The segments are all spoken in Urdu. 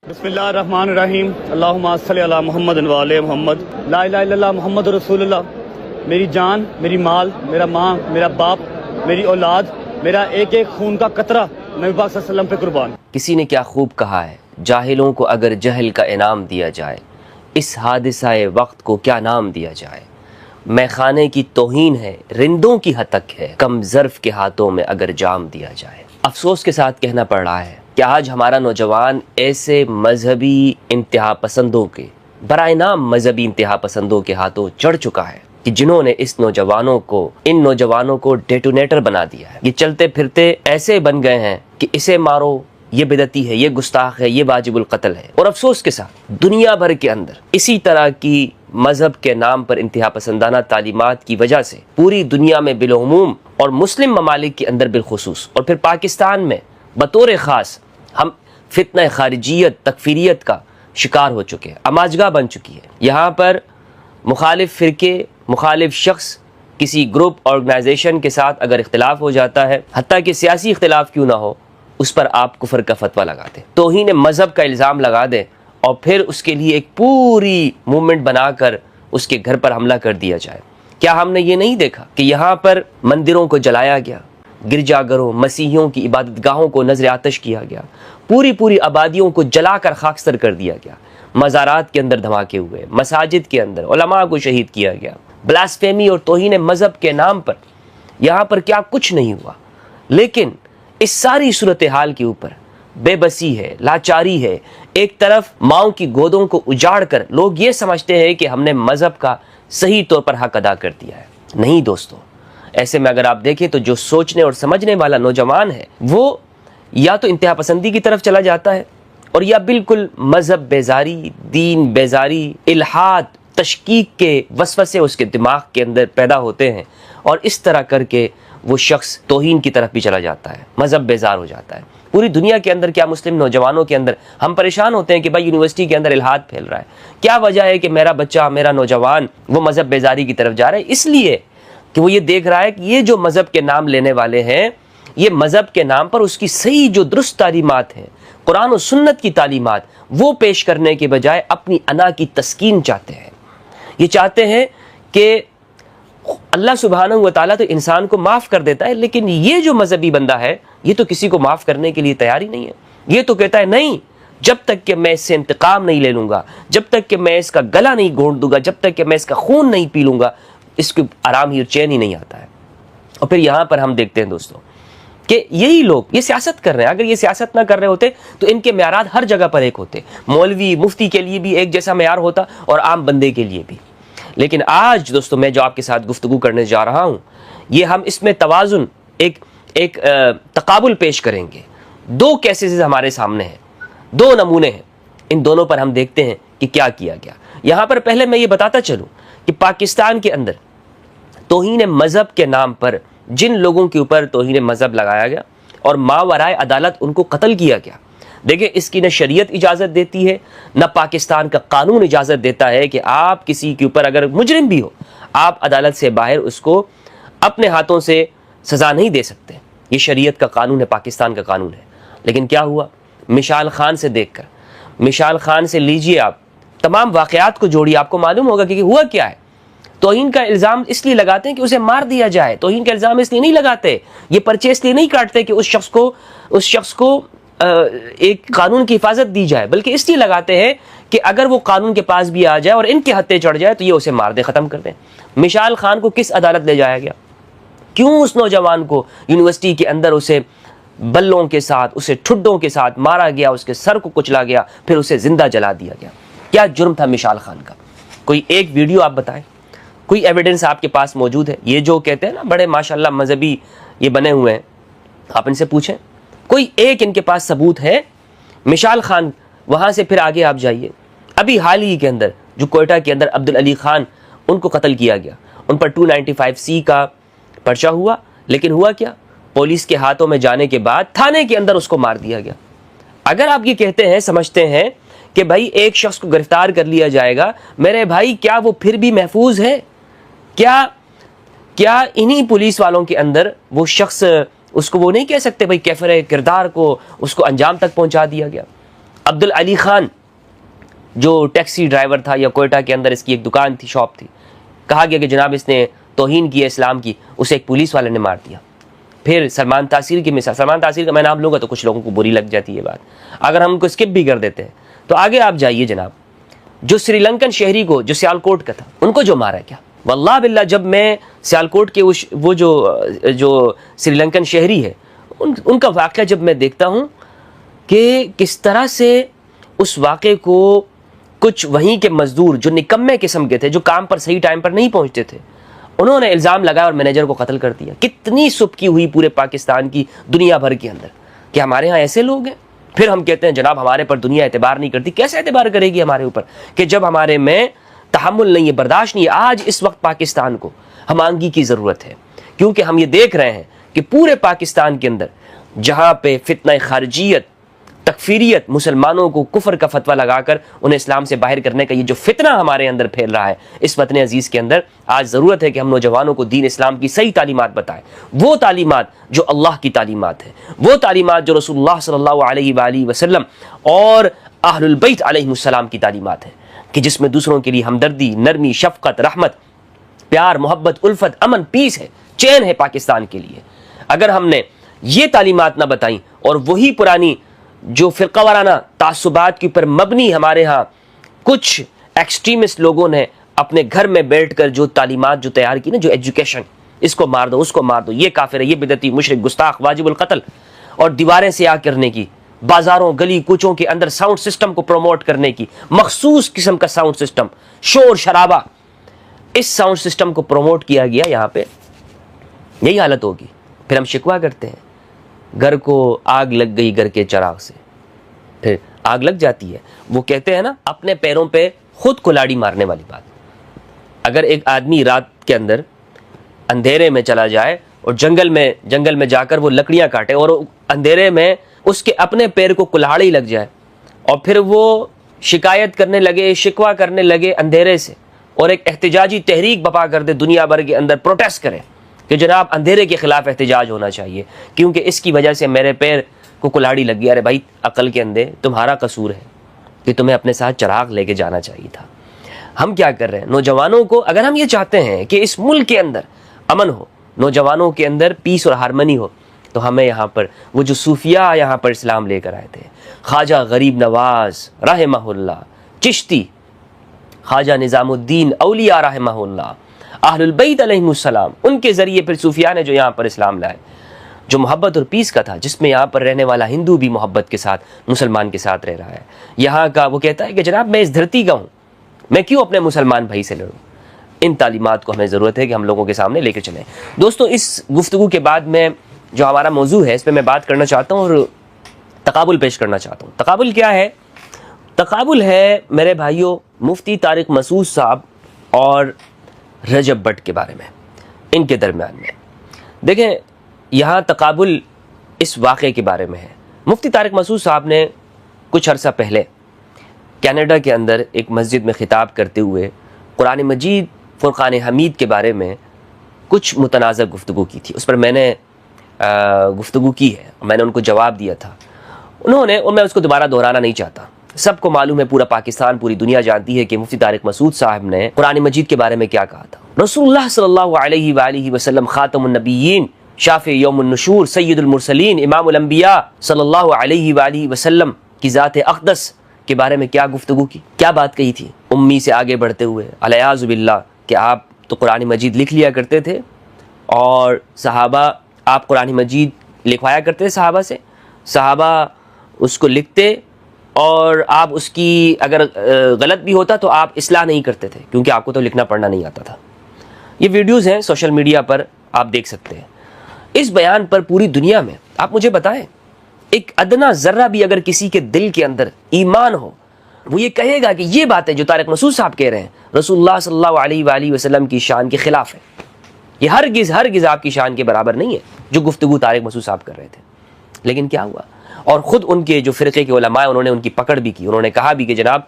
بسم اللہ الرحمن الرحیم، اللہم صلی علی محمد و علی محمد، لا الہ الا اللہ محمد رسول اللہ۔ میری جان، میری مال، میرا ماں، میرا باپ، میری اولاد، میرا ایک ایک خون کا قطرہ نبی پاک صلی اللہ علیہ وسلم پہ قربان۔ کسی نے کیا خوب کہا ہے، جاہلوں کو اگر جہل کا انعام دیا جائے، اس حادثہ وقت کو کیا نام دیا جائے۔ میں خانے کی توہین ہے، رندوں کی ہتک ہے، کم ظرف کے ہاتھوں میں اگر جام دیا جائے۔ افسوس کے ساتھ کہنا پڑ رہا ہے کہ آج ہمارا نوجوان ایسے مذہبی انتہا پسندوں کے، برائے نام مذہبی انتہا پسندوں کے ہاتھوں چڑھ چکا ہے کہ جنہوں نے ان نوجوانوں کو ڈیٹونیٹر بنا دیا ہے۔ یہ چلتے پھرتے ایسے بن گئے ہیں کہ اسے مارو، یہ بدعتی ہے، یہ گستاخ ہے، یہ واجب القتل ہے۔ اور افسوس کے ساتھ دنیا بھر کے اندر اسی طرح کی مذہب کے نام پر انتہا پسندانہ تعلیمات کی وجہ سے پوری دنیا میں بالعموم اور مسلم ممالک کے اندر بالخصوص اور پھر پاکستان میں بطور خاص ہم فتنہ خارجیت، تکفیریت کا شکار ہو چکے ہیں، اماجگاہ بن چکی ہے۔ یہاں پر مخالف فرقے، مخالف شخص کسی گروپ آرگنائزیشن کے ساتھ اگر اختلاف ہو جاتا ہے، حتیٰ کہ سیاسی اختلاف کیوں نہ ہو، اس پر آپ کفر کا فتویٰ لگا دیں، توہین مذہب کا الزام لگا دیں، اور پھر اس کے لیے ایک پوری موومنٹ بنا کر اس کے گھر پر حملہ کر دیا جائے۔ کیا ہم نے یہ نہیں دیکھا کہ یہاں پر مندروں کو جلایا گیا، گرجا گھروں، مسیحیوں کی عبادت گاہوں کو نذر آتش کیا گیا، پوری آبادیوں کو جلا کر خاکستر کر دیا گیا، مزارات کے اندر دھماکے ہوئے، مساجد کے اندر علماء کو شہید کیا گیا، بلاسفیمی اور توہین مذہب کے نام پر یہاں پر کیا کچھ نہیں ہوا۔ لیکن اس ساری صورتحال کے اوپر بے بسی ہے، لاچاری ہے۔ ایک طرف ماؤں کی گودوں کو اجاڑ کر لوگ یہ سمجھتے ہیں کہ ہم نے مذہب کا صحیح طور پر حق ادا کر دیا ہے۔ نہیں دوستو، ایسے میں اگر آپ دیکھیں تو جو سوچنے اور سمجھنے والا نوجوان ہے وہ یا تو انتہا پسندی کی طرف چلا جاتا ہے، اور یا بالکل مذہب بیزاری، دین بیزاری، الحاد، تشکیک کے وسوسے اس کے دماغ کے اندر پیدا ہوتے ہیں، اور اس طرح کر کے وہ شخص توہین کی طرف بھی چلا جاتا ہے، مذہب بیزار ہو جاتا ہے۔ پوری دنیا کے اندر کیا مسلم نوجوانوں کے اندر ہم پریشان ہوتے ہیں کہ بھائی یونیورسٹی کے اندر الحاد پھیل رہا ہے، کیا وجہ ہے کہ میرا بچہ، میرا نوجوان وہ مذہب بیزاری کی طرف جا رہا ہے؟ اس لیے کہ وہ یہ دیکھ رہا ہے کہ یہ جو مذہب کے نام لینے والے ہیں، یہ مذہب کے نام پر اس کی صحیح جو درست تعلیمات ہیں، قرآن و سنت کی تعلیمات، وہ پیش کرنے کے بجائے اپنی انا کی تسکین چاہتے ہیں۔ یہ چاہتے ہیں کہ اللہ سبحانہ و تعالیٰ تو انسان کو معاف کر دیتا ہے، لیکن یہ جو مذہبی بندہ ہے یہ تو کسی کو معاف کرنے کے لیے تیار ہی نہیں ہے۔ یہ تو کہتا ہے نہیں، جب تک کہ میں اس سے انتقام نہیں لے لوں گا، جب تک کہ میں اس کا گلا نہیں گھونٹ دوں گا، جب تک کہ میں اس کا خون نہیں پی لوں گا، اس کو آرام ہی اور چین ہی نہیں آتا ہے۔ اور پھر یہاں پر ہم دیکھتے ہیں دوستوں کہ یہی لوگ یہ سیاست کر رہے ہیں۔ اگر یہ سیاست نہ کر رہے ہوتے تو ان کے معیارات ہر جگہ پر ایک ہوتے، مولوی مفتی کے لیے بھی ایک جیسا معیار ہوتا اور عام بندے کے لیے بھی۔ لیکن آج دوستو میں جو آپ کے ساتھ گفتگو کرنے جا رہا ہوں، یہ ہم اس میں توازن، ایک تقابل پیش کریں گے۔ دو کیسز ہمارے سامنے ہیں، دو نمونے ہیں، ان دونوں پر ہم دیکھتے ہیں کہ کیا کیا گیا۔ یہاں پر پہلے میں یہ بتاتا چلوں کہ پاکستان کے اندر توہین مذہب کے نام پر جن لوگوں کے اوپر توہین مذہب لگایا گیا اور ماورائے عدالت ان کو قتل کیا گیا، دیکھیں اس کی نہ شریعت اجازت دیتی ہے، نہ پاکستان کا قانون اجازت دیتا ہے کہ آپ کسی کے اوپر اگر مجرم بھی ہو، آپ عدالت سے باہر اس کو اپنے ہاتھوں سے سزا نہیں دے سکتے۔ یہ شریعت کا قانون ہے، پاکستان کا قانون ہے۔ لیکن کیا ہوا؟ مشال خان سے دیکھ کر، مشال خان سے لیجئے آپ تمام واقعات کو جوڑیے، آپ کو معلوم ہوگا کہ ہوا کیا ہے۔ توہین کا الزام اس لیے لگاتے ہیں کہ اسے مار دیا جائے، توہین کا الزام اس لیے نہیں لگاتے، یہ پرچے اس لیے نہیں کاٹتے کہ اس شخص کو ایک قانون کی حفاظت دی جائے، بلکہ اس لیے لگاتے ہیں کہ اگر وہ قانون کے پاس بھی آ جائے اور ان کے ہتھے چڑھ جائے تو یہ اسے مار دے، ختم کر دیں۔ مشال خان کو کس عدالت لے جایا گیا؟ کیوں اس نوجوان کو یونیورسٹی کے اندر اسے بلوں کے ساتھ، اسے ٹھڈوں کے ساتھ مارا گیا، اس کے سر کو کچلا گیا، پھر اسے زندہ جلا دیا گیا؟ کیا جرم تھا مشال خان کا؟ کوئی ایک ویڈیو آپ بتائیں، کوئی ایویڈنس آپ کے پاس موجود ہے؟ یہ جو کہتے ہیں نا بڑے ماشاءاللہ مذہبی یہ بنے ہوئے ہیں، آپ ان سے پوچھیں کوئی ایک ان کے پاس ثبوت ہے؟ مشال خان، وہاں سے پھر آگے آپ جائیے، ابھی حال ہی کے اندر جو کوئٹہ کے اندر عبدالعلی خان، ان کو قتل کیا گیا، ان پر 295C کا پرچہ ہوا، لیکن ہوا کیا؟ پولیس کے ہاتھوں میں جانے کے بعد تھانے کے اندر اس کو مار دیا گیا۔ اگر آپ یہ کہتے ہیں، سمجھتے ہیں کہ بھائی ایک شخص کو گرفتار کر لیا جائے گا، میرے بھائی کیا وہ پھر بھی محفوظ ہے؟ کیا انہی پولیس والوں کے اندر وہ شخص اس کو وہ نہیں کہہ سکتے بھائی کیفر کردار کو اس کو انجام تک پہنچا دیا گیا؟ عبد العلی خان جو ٹیکسی ڈرائیور تھا یا کوئٹہ کے اندر اس کی ایک دکان تھی، شاپ تھی، کہا گیا کہ جناب اس نے توہین کی اسلام کی، اسے ایک پولیس والے نے مار دیا۔ پھر سلمان تاثیر کی مثال، سلمان تاثیر کا میں نام لوں گا تو کچھ لوگوں کو بری لگ جاتی ہے بات، اگر ہم کو اسکپ بھی کر دیتے ہیں تو آگے آپ جائیے جناب، جو سری لنکن شہری کو جو سیالکوٹ کا تھا ان کو جو مارا کیا، واللہ باللہ جب میں سیالکوٹ کے وہ جو سری لنکن شہری ہے ان کا واقعہ جب میں دیکھتا ہوں کہ کس طرح سے اس واقعے کو کچھ وہیں کے مزدور جو نکمے قسم کے تھے، جو کام پر صحیح ٹائم پر نہیں پہنچتے تھے، انہوں نے الزام لگایا اور مینیجر کو قتل کر دیا۔ کتنی سبکی ہوئی پورے پاکستان کی، دنیا بھر کے اندر کہ ہمارے ہاں ایسے لوگ ہیں۔ پھر ہم کہتے ہیں جناب ہمارے پر دنیا اعتبار نہیں کرتی۔ کیسے اعتبار کرے گی ہمارے اوپر کہ جب ہمارے میں تحمل نہیں ہے، برداشت نہیں ہے۔ آج اس وقت پاکستان کو ہم آنگی کی ضرورت ہے، کیونکہ ہم یہ دیکھ رہے ہیں کہ پورے پاکستان کے اندر جہاں پہ فتنہ خارجیت، تکفیریت، مسلمانوں کو کفر کا فتویٰ لگا کر انہیں اسلام سے باہر کرنے کا یہ جو فتنہ ہمارے اندر پھیل رہا ہے، اس وطن عزیز کے اندر آج ضرورت ہے کہ ہم نوجوانوں کو دین اسلام کی صحیح تعلیمات بتائیں، وہ تعلیمات جو اللہ کی تعلیمات ہے، وہ تعلیمات جو رسول اللہ صلی اللہ علیہ وآلہ وسلم اور اہل البیت علیہم السلام کی تعلیمات ہے، کہ جس میں دوسروں کے لیے ہمدردی، نرمی، شفقت، رحمت، پیار، محبت، الفت، امن، پیس ہے، چین ہے پاکستان کے لیے۔ اگر ہم نے یہ تعلیمات نہ بتائیں اور وہی پرانی جو فرقہ وارانہ تعصبات کے اوپر مبنی ہمارے ہاں کچھ ایکسٹریمسٹ لوگوں نے اپنے گھر میں بیٹھ کر جو تعلیمات جو تیار کی نا، جو ایجوکیشن، اس کو مار دو، اس کو مار دو، یہ کافر ہے، یہ بدعتی، مشرک، گستاخ، واجب القتل، اور دیواریں سیاہ کرنے کی، بازاروں، گلی کوچوں کے اندر ساؤنڈ سسٹم کو پروموٹ کرنے کی، مخصوص قسم کا ساؤنڈ سسٹم، شور شرابہ، اس ساؤنڈ سسٹم کو پروموٹ کیا گیا یہاں پہ، یہی حالت ہوگی۔ پھر ہم شکوہ کرتے ہیں گھر کو آگ لگ گئی گھر کے چراغ سے، پھر آگ لگ جاتی ہے۔ وہ کہتے ہیں نا اپنے پیروں پہ خود کلاڑی مارنے والی بات۔ اگر ایک آدمی رات کے اندر اندھیرے میں چلا جائے اور جنگل میں جا کر وہ لکڑیاں کاٹے اور اندھیرے میں اس کے اپنے پیر کو کلاڑی لگ جائے اور پھر وہ شکایت کرنے لگے، شکوہ کرنے لگے اندھیرے سے، اور ایک احتجاجی تحریک بپا کر دے، دنیا بھر کے اندر پروٹیسٹ کرے کہ جناب اندھیرے کے خلاف احتجاج ہونا چاہیے کیونکہ اس کی وجہ سے میرے پیر کو کلاڑی لگ گیا۔ ارے بھائی عقل کے اندھے، تمہارا قصور ہے کہ تمہیں اپنے ساتھ چراغ لے کے جانا چاہیے تھا۔ ہم کیا کر رہے ہیں؟ نوجوانوں کو، اگر ہم یہ چاہتے ہیں کہ اس ملک کے اندر امن ہو، نوجوانوں کے اندر پیس اور ہارمنی ہو، تو ہمیں یہاں پر وہ جو صوفیاء یہاں پر اسلام لے کر آئے تھے، خواجہ غریب نواز رحمہ اللہ، چشتی، خواجہ نظام الدین اولیاء رحمہ اللہ، اہل البیت علیہم السلام، ان کے ذریعے پھر صوفیاء نے جو یہاں پر اسلام لائے، جو محبت اور پیس کا تھا، جس میں یہاں پر رہنے والا ہندو بھی محبت کے ساتھ مسلمان کے ساتھ رہ رہا ہے۔ یہاں کا وہ کہتا ہے کہ جناب میں اس دھرتی کا ہوں، میں کیوں اپنے مسلمان بھائی سے لڑوں؟ ان تعلیمات کو ہمیں ضرورت ہے کہ ہم لوگوں کے سامنے لے کے چلیں۔ دوستو، اس گفتگو کے بعد میں جو ہمارا موضوع ہے اس پہ میں بات کرنا چاہتا ہوں اور تقابل پیش کرنا چاہتا ہوں۔ تقابل کیا ہے؟ تقابل ہے میرے بھائیوں مفتی طارق مسعود صاحب اور رجب بٹ کے بارے میں، ان کے درمیان میں۔ دیکھیں یہاں تقابل اس واقعے کے بارے میں ہے۔ مفتی طارق مسعود صاحب نے کچھ عرصہ پہلے کینیڈا کے اندر ایک مسجد میں خطاب کرتے ہوئے قرآن مجید فرقان حمید کے بارے میں کچھ متنازع گفتگو کی تھی۔ اس پر میں نے گفتگو کی ہے، میں نے ان کو جواب دیا تھا انہوں نے، اور میں اس کو دوبارہ دہرانا نہیں چاہتا۔ سب کو معلوم ہے، پورا پاکستان، پوری دنیا جانتی ہے کہ مفتی طارق مسعود صاحب نے قرآن مجید کے بارے میں کیا کہا تھا۔ رسول اللہ صلی اللہ علیہ وآلہ وسلم خاتم النبیین، شافع یوم النشور، سید المرسلین، امام الانبیاء صلی اللہ علیہ وآلہ وسلم کی ذات اقدس کے بارے میں کیا گفتگو کی، کیا بات کہی تھی؟ امی سے آگے بڑھتے ہوئے الیاذ باللہ کہ آپ تو قرآن مجید لکھ لیا کرتے تھے اور صحابہ، آپ قرآن مجید لکھوایا کرتے تھے صحابہ سے، صحابہ اس کو لکھتے اور آپ اس کی اگر غلط بھی ہوتا تو آپ اصلاح نہیں کرتے تھے کیونکہ آپ کو تو لکھنا پڑھنا نہیں آتا تھا۔ یہ ویڈیوز ہیں سوشل میڈیا پر، آپ دیکھ سکتے ہیں۔ اس بیان پر پوری دنیا میں آپ مجھے بتائیں، ایک ادنا ذرہ بھی اگر کسی کے دل کے اندر ایمان ہو، وہ یہ کہے گا کہ یہ باتیں جو طارق مسعود صاحب کہہ رہے ہیں رسول اللہ صلی اللہ علیہ وآلہ وسلم کی شان کے خلاف ہے، یہ ہرگز آپ کی شان کے برابر نہیں ہے جو گفتگو طارق مسعود صاحب کر رہے تھے۔ لیکن کیا ہوا؟ اور خود ان کے جو فرقے کے علماء انہوں نے ان کی پکڑ بھی کی، انہوں نے کہا بھی کہ جناب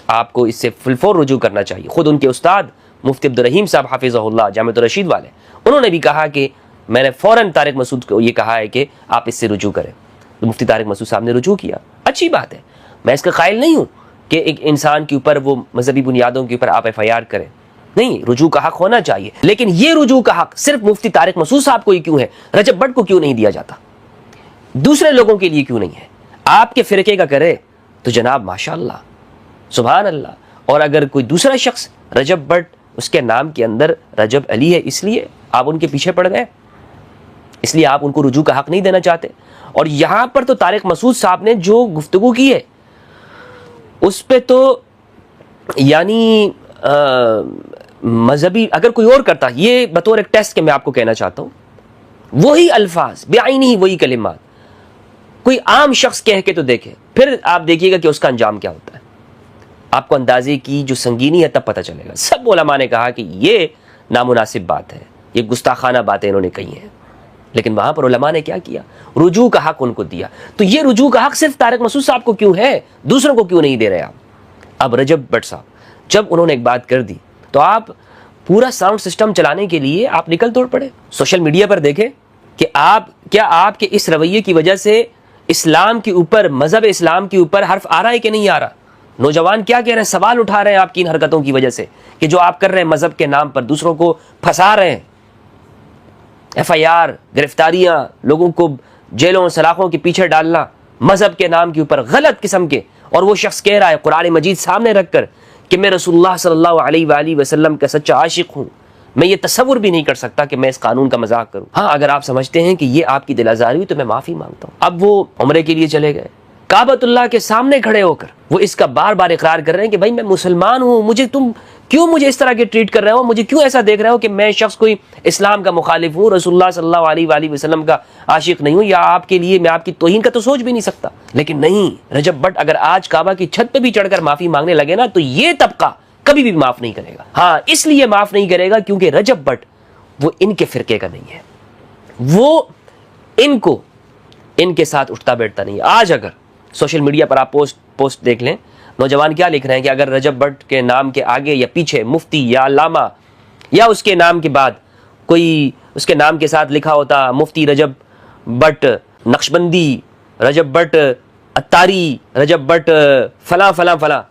آپ کو اس سے فلفور رجوع کرنا چاہیے۔ خود ان کے استاد مفتی عبدالرحیم صاحب حافظہ اللہ جامعۃ الرشید والے، انہوں نے بھی کہا کہ میں نے فوراً طارق مسعود کو یہ کہا ہے کہ آپ اس سے رجوع کریں۔ تو مفتی طارق مسعود صاحب نے رجوع کیا، اچھی بات ہے۔ میں اس کا قائل نہیں ہوں کہ ایک انسان کے اوپر وہ مذہبی بنیادوں کے اوپر آپ ایف آئی آر کریں، نہیں، رجوع کا حق ہونا چاہیے، لیکن یہ رجوع کا حق صرف مفتی طارق مسعود صاحب کو ہی کیوں ہے، رجب بٹ کو کیوں نہیں دیا جاتا، دوسرے لوگوں کے لیے کیوں نہیں ہے؟ آپ کے فرقے کا کرے تو جناب ماشاءاللہ، سبحان اللہ، اور اگر کوئی دوسرا شخص رجب بٹ اس کے نام کے اندر رجب علی ہے، اس لیے آپ ان کے پیچھے پڑ گئے، اس لیے آپ ان کو رجوع کا حق نہیں دینا چاہتے۔ اور یہاں پر تو طارق مسعود صاحب نے جو گفتگو کی ہے اس پہ تو یعنی مذہبی اگر کوئی اور کرتا، یہ بطور ایک ٹیسٹ کے میں آپ کو کہنا چاہتا ہوں، وہی الفاظ بعینی وہی کلمات کوئی عام شخص کہہ کے تو دیکھے، پھر آپ دیکھیے گا کہ اس کا انجام کیا ہوتا ہے، آپ کو اندازے کی جو سنگینی ہے تب پتہ چلے گا۔ سب علماء نے کہا کہ یہ نامناسب بات ہے، یہ گستاخانہ باتیں انہوں نے کہی ہیں، لیکن وہاں پر علماء نے کیا کیا؟ رجوع کا حق ان کو دیا۔ تو یہ رجوع کا حق صرف طارق مسعود صاحب کو کیوں ہے، دوسروں کو کیوں نہیں دے رہے آپ؟ اب رجب بٹ صاحب جب انہوں نے ایک بات کر دی تو آپ پورا ساؤنڈ سسٹم چلانے کے لیے آپ نکل توڑ پڑے۔ سوشل میڈیا پر دیکھیں کہ آپ کے اس رویے کی وجہ سے اسلام کے اوپر، مذہب اسلام کے اوپر حرف آ رہا ہے کہ نہیں آ رہا؟ نوجوان کیا کہہ رہے ہیں، سوال اٹھا رہے ہیں آپ کی ان حرکتوں کی وجہ سے کہ جو آپ کر رہے ہیں مذہب کے نام پر دوسروں کو پھنسا رہے ہیں، ایف آئی آر، گرفتاریاں، لوگوں کو جیلوں سلاخوں کے پیچھے ڈالنا مذہب کے نام کے اوپر غلط قسم کے، اور وہ شخص کہہ رہا ہے قرآن مجید سامنے رکھ کر کہ میں رسول اللہ صلی اللہ علیہ وآلہ وسلم کا سچا عاشق ہوں، میں یہ تصور بھی نہیں کر سکتا کہ میں اس قانون کا مذاق کروں۔ ہاں، اگر آپ سمجھتے ہیں کہ یہ آپ کی دل آزاری ہوئی تو میں معافی مانگتا ہوں۔ اب وہ عمرے کے لیے چلے گئے، کعبۃ اللہ کے سامنے کھڑے ہو کر وہ اس کا بار بار اقرار کر رہے ہیں کہ بھائی میں مسلمان ہوں، تم کیوں مجھے اس طرح کے ٹریٹ کر رہے ہو، مجھے کیوں ایسا دیکھ رہے ہو کہ میں شخص کوئی اسلام کا مخالف ہوں، رسول اللہ صلی اللہ علیہ وآلہ وسلم کا عاشق نہیں ہوں، یا آپ کے لیے میں آپ کی توہین کا تو سوچ بھی نہیں سکتا۔ لیکن نہیں، رجب بٹ اگر آج کعبہ کی چھت پہ بھی چڑھ کر معافی مانگنے لگے نا تو یہ طبقہ کبھی بھی معاف نہیں کرے گا۔ ہاں، اس لیے معاف نہیں کرے گا کیونکہ رجب بٹ وہ ان کے فرقے کا نہیں ہے، وہ ان کے ساتھ اٹھتا بیٹھتا نہیں ہے۔ آج اگر سوشل میڈیا پر آپ پوسٹ دیکھ لیں، نوجوان کیا لکھ رہے ہیں کہ اگر رجب بٹ کے نام کے آگے یا پیچھے مفتی یا علامہ یا اس کے نام کے بعد کوئی اس کے نام کے ساتھ لکھا ہوتا مفتی رجب بٹ نقشبندی، رجب بٹ اتاری، رجب بٹ فلاں فلاں فلاں،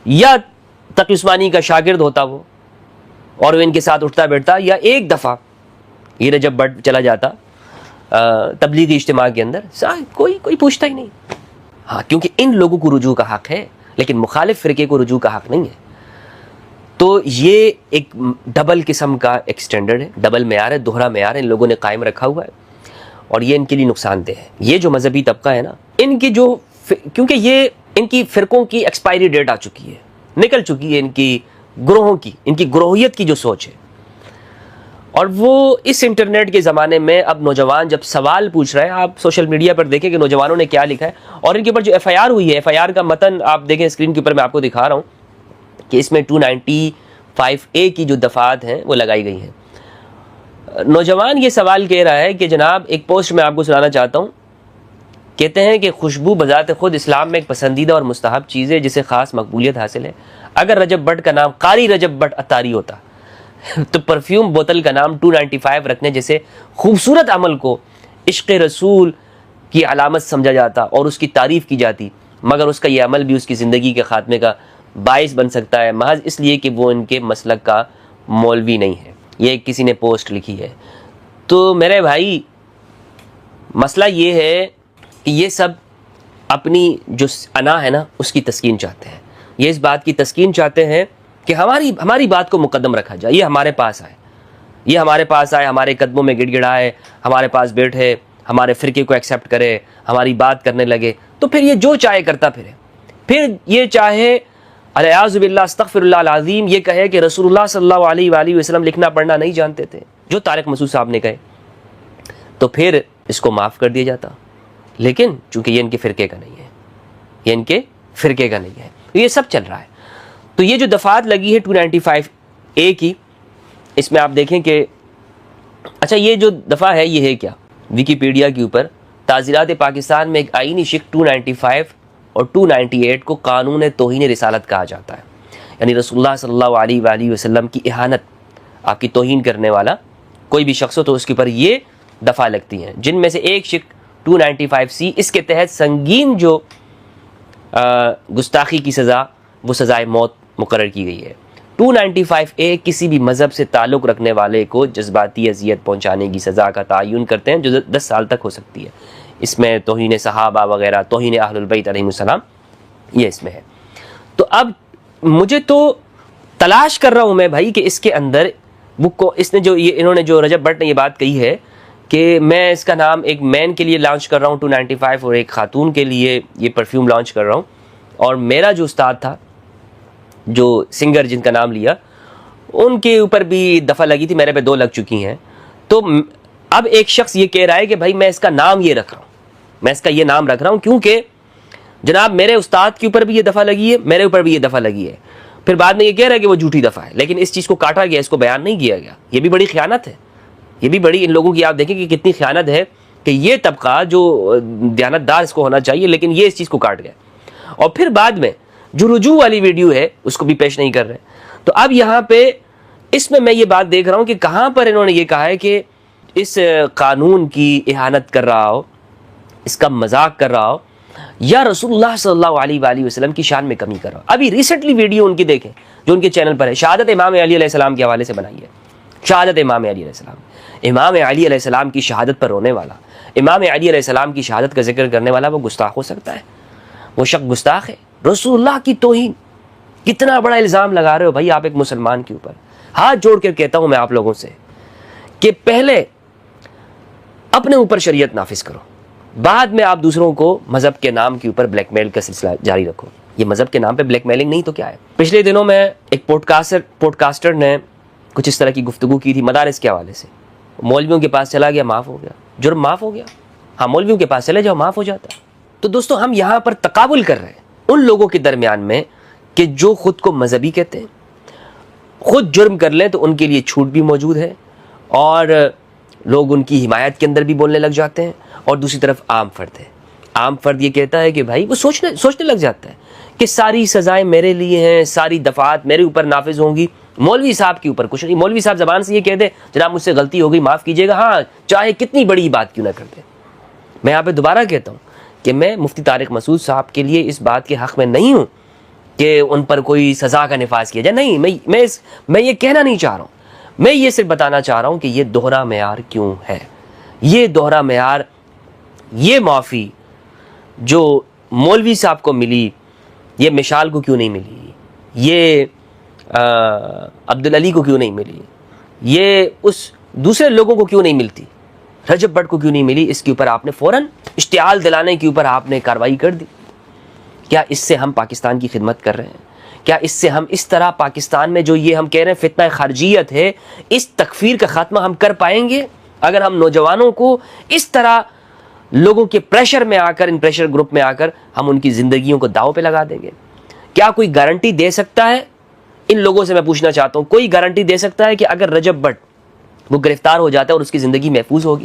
یا تقی عثمانی کا شاگرد ہوتا وہ اور وہ ان کے ساتھ اٹھتا بیٹھتا، یا ایک دفعہ یہ رجب بٹ چلا جاتا تبلیغی اجتماع کے اندر، کوئی پوچھتا ہی نہیں۔ ہاں، کیونکہ ان لوگوں کو رجوع کا حق ہے لیکن مخالف فرقے کو رجوع کا حق نہیں ہے۔ تو یہ ایک ڈبل قسم کا ایک سٹینڈرڈ ہے، ڈبل معیار ہے، دوہرا معیار ہے ان لوگوں نے قائم رکھا ہوا ہے، اور یہ ان کے لیے نقصان دہ ہے۔ یہ جو مذہبی طبقہ ہے نا، ان کی جو کیونکہ یہ ان کی فرقوں کی ایکسپائری ڈیٹ آ چکی ہے، نکل چکی ہے ان کی گروہوں کی، ان کی گروہیت کی جو سوچ ہے، اور وہ اس انٹرنیٹ کے زمانے میں اب نوجوان جب سوال پوچھ رہے ہیں، آپ سوشل میڈیا پر دیکھیں کہ نوجوانوں نے کیا لکھا ہے، اور ان کے اوپر جو ایف آئی آر ہوئی ہے، ایف آئی آر کا متن آپ دیکھیں اسکرین کے اوپر، میں آپ کو دکھا رہا ہوں کہ اس میں 295A کی جو دفعات ہیں وہ لگائی گئی ہیں۔ نوجوان یہ سوال کہہ رہا ہے کہ جناب، ایک پوسٹ میں آپ کو سنانا چاہتا ہوں، کہتے ہیں کہ خوشبو بذات خود اسلام میں ایک پسندیدہ اور مستحب چیز ہے جسے خاص مقبولیت حاصل ہے۔ اگر رجب بٹ کا نام قاری رجب بٹ اتاری ہوتا تو پرفیوم بوتل کا نام 295 رکھنے جیسے خوبصورت عمل کو عشق رسول کی علامت سمجھا جاتا اور اس کی تعریف کی جاتی، مگر اس کا یہ عمل بھی اس کی زندگی کے خاتمے کا باعث بن سکتا ہے، محض اس لیے کہ وہ ان کے مسلک کا مولوی نہیں ہے۔ یہ کسی نے پوسٹ لکھی ہے۔ تو میرے بھائی، مسئلہ یہ ہے کہ یہ سب اپنی جو انا ہے نا اس کی تسکین چاہتے ہیں، یہ اس بات کی تسکین چاہتے ہیں کہ ہماری بات کو مقدم رکھا جائے، یہ ہمارے پاس آئے، ہمارے قدموں میں گڑ گڑائے، ہمارے پاس بیٹھے، ہمارے فرقے کو ایکسیپٹ کرے، ہماری بات کرنے لگے، تو پھر یہ جو چاہے کرتا پھر یہ چاہے الیاذ باللہ استغفر اللہ العظیم یہ کہے کہ رسول اللہ صلی اللہ علیہ وآلہ وسلم لکھنا پڑھنا نہیں جانتے تھے، جو طارق مسعود صاحب نے کہے، تو پھر اس کو معاف کر دیا جاتا۔ لیکن چونکہ یہ ان کے فرقے کا نہیں ہے، یہ سب چل رہا ہے۔ تو یہ جو دفعات لگی ہے 295A کی، اس میں آپ دیکھیں کہ اچھا یہ جو دفعہ ہے یہ ہے کیا، ویکیپیڈیا کے اوپر تعزیرات پاکستان میں ایک آئینی شق 295 اور 298 کو قانون توہین رسالت کہا جاتا ہے، یعنی رسول اللہ صلی اللہ علیہ وآلہ وسلم کی اہانت، آپ کی توہین کرنے والا کوئی بھی شخص ہو تو اس کے اوپر یہ دفعہ لگتی ہیں، جن میں سے ایک شق 295C اس کے تحت سنگین جو گستاخی کی سزا وہ سزائے موت مقرر کی گئی ہے۔ 295A کسی بھی مذہب سے تعلق رکھنے والے کو جذباتی اذیت پہنچانے کی سزا کا تعین کرتے ہیں، جو 10 سال تک ہو سکتی ہے۔ اس میں توہین صحابہ وغیرہ، توہین اہل البیت علیہم السلام، یہ اس میں ہے۔ تو اب مجھے تو تلاش کر رہا ہوں میں بھائی کہ اس کے اندر اس نے جو انہوں نے جو رجب بٹ نے یہ بات کہی ہے کہ میں اس کا نام ایک مین کے لیے لانچ کر رہا ہوں 295 اور ایک خاتون کے لیے یہ پرفیوم لانچ کر رہا ہوں، اور میرا جو استاد تھا جو سنگر جن کا نام لیا ان کے اوپر بھی دفعہ لگی تھی، میرے پہ 2 لگ چکی ہیں۔ تو اب ایک شخص یہ کہہ رہا ہے کہ بھائی میں اس کا نام یہ رکھ رہا ہوں، میں اس کا یہ نام رکھ رہا ہوں کیونکہ جناب میرے استاد کے اوپر بھی یہ دفعہ لگی ہے، میرے اوپر بھی یہ دفعہ لگی ہے۔ پھر بعد میں یہ کہہ رہا ہے کہ وہ جھوٹی دفعہ ہے، لیکن اس چیز کو کاٹا گیا، اس کو بیان نہیں کیا گیا۔ یہ بھی بڑی خیانت ہے، یہ بھی بڑی ان لوگوں کی، آپ دیکھیں کہ کتنی خیانت ہے کہ یہ طبقہ جو دیانتدار اس کو ہونا چاہیے، لیکن یہ اس چیز کو کاٹ گیا۔ اور پھر بعد میں جو رجوع والی ویڈیو ہے اس کو بھی پیش نہیں کر رہے۔ تو اب یہاں پہ اس میں یہ بات دیکھ رہا ہوں کہ کہاں پر انہوں نے یہ کہا ہے کہ اس قانون کی اہانت کر رہا ہو، اس کا مذاق کر رہا ہو، یا رسول اللہ صلی اللہ علیہ وآلہ وسلم کی شان میں کمی کر رہا ہو۔ ابھی ریسنٹلی ویڈیو ان کی دیکھیں جو ان کے چینل پر ہے، شہادت امام علی علیہ السلام کے حوالے سے بنائی ہے۔ شہادت امام علی علیہ السلام، امام علی علیہ السلام کی شہادت پر رونے والا، امام علی علیہ السلام کی شہادت کا ذکر کرنے والا وہ گستاخ ہو سکتا ہے؟ وہ شخص گستاخ ہے۔ رسول اللہ کی توہین، کتنا بڑا الزام لگا رہے ہو بھائی آپ ایک مسلمان کے اوپر۔ ہاتھ جوڑ کر کہتا ہوں میں آپ لوگوں سے کہ پہلے اپنے اوپر شریعت نافذ کرو، بعد میں آپ دوسروں کو مذہب کے نام کے اوپر بلیک میل کا سلسلہ جاری رکھو۔ یہ مذہب کے نام پہ بلیک میلنگ نہیں تو کیا ہے؟ پچھلے دنوں میں ایک پوڈ کاسٹر نے کچھ اس طرح کی گفتگو کی تھی مدارس کے حوالے سے۔ مولویوں کے پاس چلا گیا، معاف ہو گیا، جرم معاف ہو گیا۔ ہاں، مولویوں کے پاس چلے جاؤ، معاف ہو جاتا ہے۔ تو دوستو ہم یہاں پر تقابل کر رہے ہیں ان لوگوں کے درمیان میں کہ جو خود کو مذہبی کہتے ہیں، خود جرم کر لیں تو ان کے لیے چھوٹ بھی موجود ہے اور لوگ ان کی حمایت کے اندر بھی بولنے لگ جاتے ہیں، اور دوسری طرف عام فرد ہے، عام فرد یہ کہتا ہے کہ بھائی وہ سوچنے لگ جاتا ہے کہ ساری سزائیں میرے لیے ہیں، ساری دفعات میرے اوپر نافذ ہوں گی، مولوی صاحب کے اوپر کچھ نہیں۔ مولوی صاحب زبان سے یہ کہہ دے جناب مجھ سے غلطی ہو گئی، معاف کیجیے گا، ہاں چاہے کتنی بڑی بات کیوں نہ کر دے۔ میں یہاں پہ دوبارہ کہتا ہوں کہ میں مفتی طارق مسعود صاحب کے لیے اس بات کے حق میں نہیں ہوں کہ ان پر کوئی سزا کا نفاذ کیا جائے، نہیں، میں یہ کہنا نہیں چاہ رہا ہوں۔ میں یہ صرف بتانا چاہ رہا ہوں کہ یہ دوہرا معیار کیوں ہے، یہ دوہرا معیار، یہ معافی جو مولوی صاحب کو ملی یہ مشال کو کیوں نہیں ملی، یہ عبدالعلی کو کیوں نہیں ملی، یہ اس دوسرے لوگوں کو کیوں نہیں ملتی، رجب بٹ کو کیوں نہیں ملی؟ اس کے اوپر آپ نے فوراً اشتعال دلانے کے اوپر آپ نے کارروائی کر دی۔ کیا اس سے ہم پاکستان کی خدمت کر رہے ہیں؟ کیا اس سے ہم اس طرح پاکستان میں جو یہ ہم کہہ رہے ہیں فتنہ خارجیت ہے، اس تکفیر کا خاتمہ ہم کر پائیں گے اگر ہم نوجوانوں کو اس طرح لوگوں کے پریشر میں آ کر، ان پریشر گروپ میں آ کر ہم ان کی زندگیوں کو داؤ پہ لگا دیں گے؟ کیا کوئی گارنٹی دے سکتا ہے؟ ان لوگوں سے میں پوچھنا چاہتا ہوں، کوئی گارنٹی دے سکتا ہے کہ اگر رجب بٹ وہ گرفتار ہو جاتا ہے اور اس کی زندگی محفوظ ہوگی؟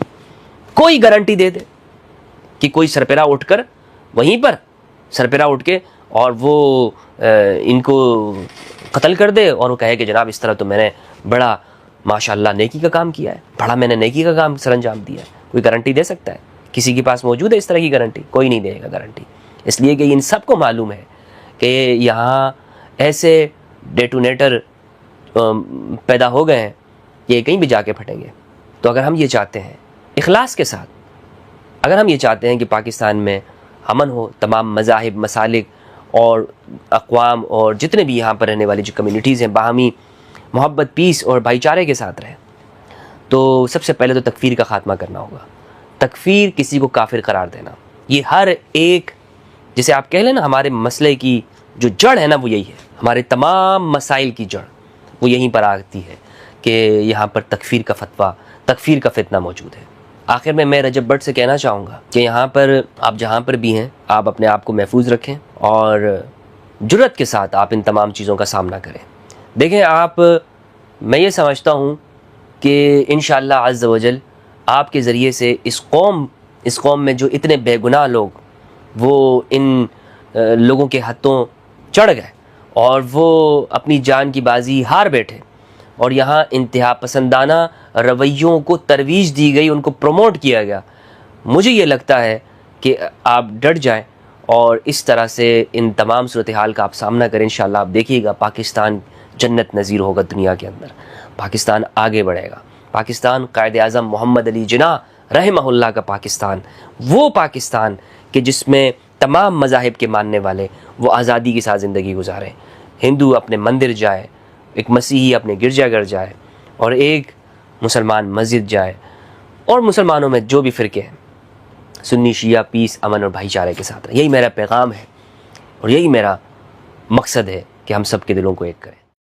کوئی گارنٹی دے دے کہ کوئی سرپرہ اٹھ کر وہیں پر سرپرہ اٹھ کے اور وہ ان کو قتل کر دے اور وہ کہے کہ جناب اس طرح تو میں نے بڑا ماشاءاللہ نیکی کا کام کیا ہے، بڑا میں نے نیکی کا کام سر انجام دیا ہے؟ کوئی گارنٹی دے سکتا ہے؟ کسی کے پاس موجود ہے اس طرح کی گارنٹی؟ کوئی نہیں دے گا گارنٹی، اس لیے کہ ان سب کو معلوم ہے کہ یہاں ایسے ڈیٹونیٹر پیدا ہو گئے ہیں کہ یہ کہیں بھی جا کے پھٹیں گے۔ تو اگر ہم یہ چاہتے ہیں اخلاص کے ساتھ، اگر ہم یہ چاہتے ہیں کہ پاکستان میں امن ہو، تمام مذاہب، مسالک اور اقوام اور جتنے بھی یہاں پر رہنے والی جو کمیونٹیز ہیں باہمی محبت، پیس اور بھائی چارے کے ساتھ رہیں، تو سب سے پہلے تو تکفیر کا خاتمہ کرنا ہوگا۔ تکفیر، کسی کو کافر قرار دینا، یہ ہر ایک، جسے آپ کہہ لیں نا، ہمارے مسئلے کی جو جڑ ہے نا وہ یہی ہے، ہمارے تمام مسائل کی جڑ وہ یہیں پر آتی ہے کہ یہاں پر تکفیر کا فتویٰ، تکفیر کا فتنہ موجود ہے۔ آخر میں رجب بٹ سے کہنا چاہوں گا کہ یہاں پر آپ جہاں پر بھی ہیں آپ اپنے آپ کو محفوظ رکھیں اور جرأت کے ساتھ آپ ان تمام چیزوں کا سامنا کریں۔ دیکھیں میں یہ سمجھتا ہوں کہ انشاءاللہ عز و جل آپ کے ذریعے سے اس قوم میں جو اتنے بے گناہ لوگ وہ ان لوگوں کے ہاتھوں چڑھ گئے اور وہ اپنی جان کی بازی ہار بیٹھے اور یہاں انتہا پسندانہ رویوں کو ترویج دی گئی، ان کو پروموٹ کیا گیا، مجھے یہ لگتا ہے کہ آپ ڈٹ جائیں اور اس طرح سے ان تمام صورتحال کا آپ سامنا کریں انشاءاللہ. آپ دیکھیے گا پاکستان جنت نظیر ہوگا دنیا کے اندر. پاکستان آگے بڑھے گا. پاکستان قائد اعظم محمد علی جناح رحمہ اللہ کا پاکستان، وہ پاکستان کہ جس میں تمام مذاہب کے ماننے والے وہ آزادی کے ساتھ زندگی گزاریں. ہندو اپنے مندر جائے، ایک مسیحی اپنے گرجا گھر جائے، اور ایک مسلمان مسجد جائے، اور مسلمانوں میں جو بھی فرقے ہیں سنی شیعہ پیس امن اور بھائی چارے کے ساتھ. یہی میرا پیغام ہے اور یہی میرا مقصد ہے کہ ہم سب کے دلوں کو ایک کریں.